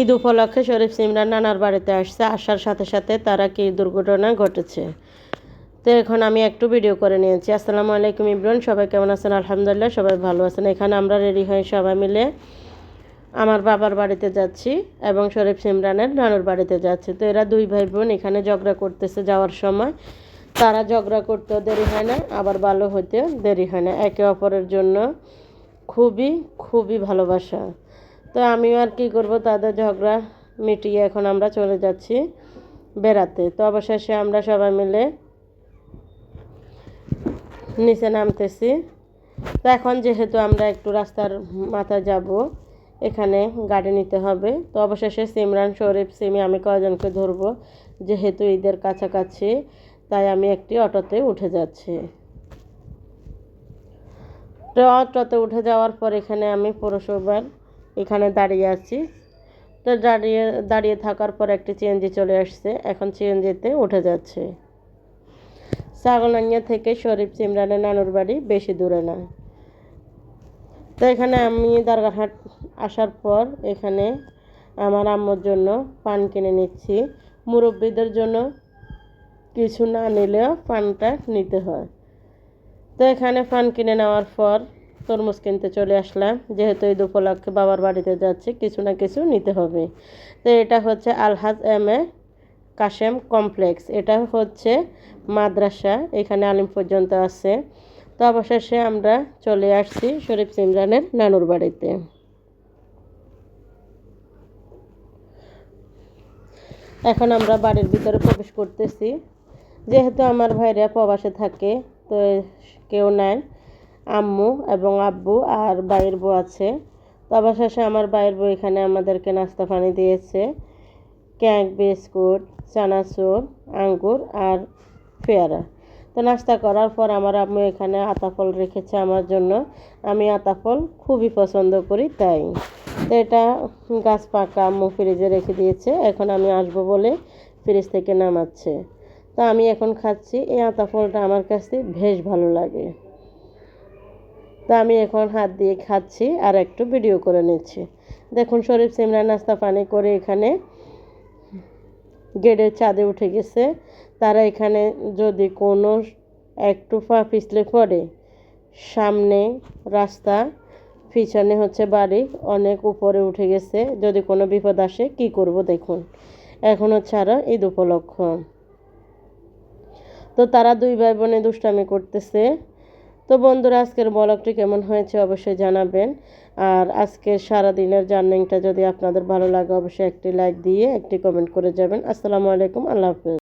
ঈদ উপলক্ষে শরীফ সিমরান নানার বাড়িতে আসছে। আসার সাথে সাথে তারা কি দুর্ঘটনা ঘটেছে, তো এখন আমি একটু ভিডিও করে নিয়েছি। আসসালামু আলাইকুম ইব্রান, সবাই কেমন আছেন? আলহামদুলিল্লাহ সবাই ভালো আছেন। এখানে আমরা রেডি হয়ে সবাই মিলে আমার বাবার বাড়িতে যাচ্ছি এবং শরীফ সিমরানের নানুর বাড়িতে যাচ্ছি। তো এরা দুই ভাই বোন এখানে ঝগড়া করতেছে। যাওয়ার সময় তারা ঝগড়া করতেও দেরি হয় না, আবার ভালো হতেও দেরি হয় না। একে অপরের জন্য খুবই খুবই ভালোবাসা। তো আমিও আর কি করব, তাদের ঝগড়া মিটিয়ে এখন আমরা চলে যাচ্ছি বেড়াতে। তো অবশেষে আমরা সবাই মিলে নিচে নামতেছি। তো এখন যেহেতু আমরা একটু রাস্তার মাথায় যাব, এখানে গাড়ি নিতে হবে। তো অবশেষে সিমরান, শরীফ, সিমি আমি কয়জনকে ধরবো, যেহেতু ঈদের কাছাকাছি, তাই আমি একটি অটোতে উঠে যাচ্ছি। তো অটোতে উঠে যাওয়ার পর এখানে আমি পৌরসভার এখানে দাঁড়িয়ে আছি। তো দাঁড়িয়ে দাঁড়িয়ে থাকার পর একটি সিএনজি চলে আসছে, এখন সিএনজিতে উঠে যাচ্ছে। ছাগলনাইয়া থেকে শরীফ সিমরানের নানুর বাড়ি বেশি দূরে না। তো এখানে আমি দরগারহাট আসার পর এখানে আমার আম্মুর জন্য পান কিনে নিচ্ছি। মুরব্বীদের জন্য কিছু না নিলেও পানটা নিতে হয়। তো এখানে পান কিনে নেওয়ার পর তরমুজ কিনতে চলে আসলাম, যেহেতু ঈদ উপলক্ষে বাবার বাড়িতে যাচ্ছে, কিছু না কিছু নিতে হবে। তো এটা হচ্ছে আলহাজ এম এ কাশেম কমপ্লেক্স, এটা হচ্ছে মাদ্রাসা, এখানে আলিম পর্যন্ত আছে। তো অবশেষে আমরা চলে আসছি শরীফ সিমরানের নানুর বাড়িতে। এখন আমরা বাড়ির ভিতরে প্রবেশ করতেছি। যেহেতু আমার ভাইরা প্রবাসে থাকে, তো কেউ নাই, আম্মু এবং আব্বু আর ভাইয়ের বউ আছে। তো অবশেষে আমার ভাইয়ের বউ এখানে আমাদেরকে নাস্তা পানি দিয়েছে, কেক, বিস্কুট, চানাচুর, আঙ্গুর আর পেয়ারা। তো নাস্তা করার পর আমার আম্মু এখানে আতাফল রেখেছে আমার জন্য। আমি আতাফল খুবই পছন্দ করি, তাই। তো এটা গাছ পাকা, আম্মু ফ্রিজে রেখে দিয়েছে, এখন আমি আসবো বলে ফ্রিজ থেকে নামাচ্ছে। তো আমি এখন খাচ্ছি। এই আতাফলটা আমার কাছে বেশ ভালো লাগে। তো আমি এখন হাত দিয়ে খাচ্ছি আর একটু ভিডিও করে নিচ্ছি। দেখুন শরীফ সিমরান নাস্তা পানি করে এখানে গেটের ছাদে উঠে গেছে। তারা এখানে যদি কোনো একটু পা পিছলে পড়ে, সামনে রাস্তা, পিছনে হচ্ছে বাড়ি, অনেক উপরে উঠে গেছে। যদি কোনো বিপদ আসে কি করব দেখুন। এখন হচ্ছে আরও ঈদ উপলক্ষ। তো তারা দুই ভাই বোনে দুষ্টামি করতেছে। তো বন্ধুরা, আজকের ব্লগটি কেমন হয়েছে অবশ্যই জানাবেন। আর আজকের সারাদিনের জার্নিটা যদি আপনাদের ভালো লাগে, অবশ্যই একটি লাইক দিয়ে একটি কমেন্ট করে যাবেন। আসসালামু আলাইকুম, আল্লাহ হাফেজ।